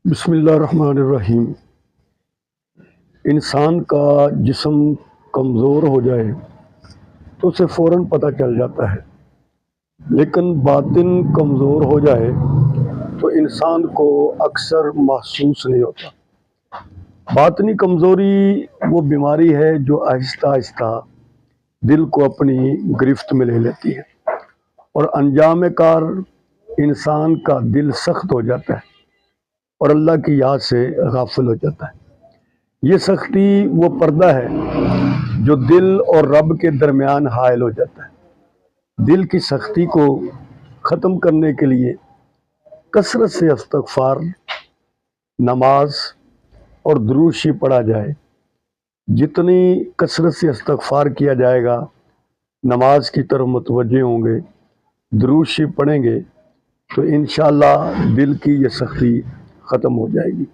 بسم اللہ الرحمن الرحیم۔ انسان کا جسم کمزور ہو جائے تو اسے فوراً پتہ چل جاتا ہے، لیکن باطن کمزور ہو جائے تو انسان کو اکثر محسوس نہیں ہوتا۔ باطنی کمزوری وہ بیماری ہے جو آہستہ آہستہ دل کو اپنی گرفت میں لے لیتی ہے اور انجام کار انسان کا دل سخت ہو جاتا ہے اور اللہ کی یاد سے غافل ہو جاتا ہے۔ یہ سختی وہ پردہ ہے جو دل اور رب کے درمیان حائل ہو جاتا ہے۔ دل کی سختی کو ختم کرنے کے لیے کثرت سے استغفار، نماز اور درود شریف پڑھا جائے۔ جتنی کثرت سے استغفار کیا جائے گا، نماز کی طرف متوجہ ہوں گے، درود شریف پڑھیں گے تو انشاءاللہ دل کی یہ سختی ختم ہو جائے گی۔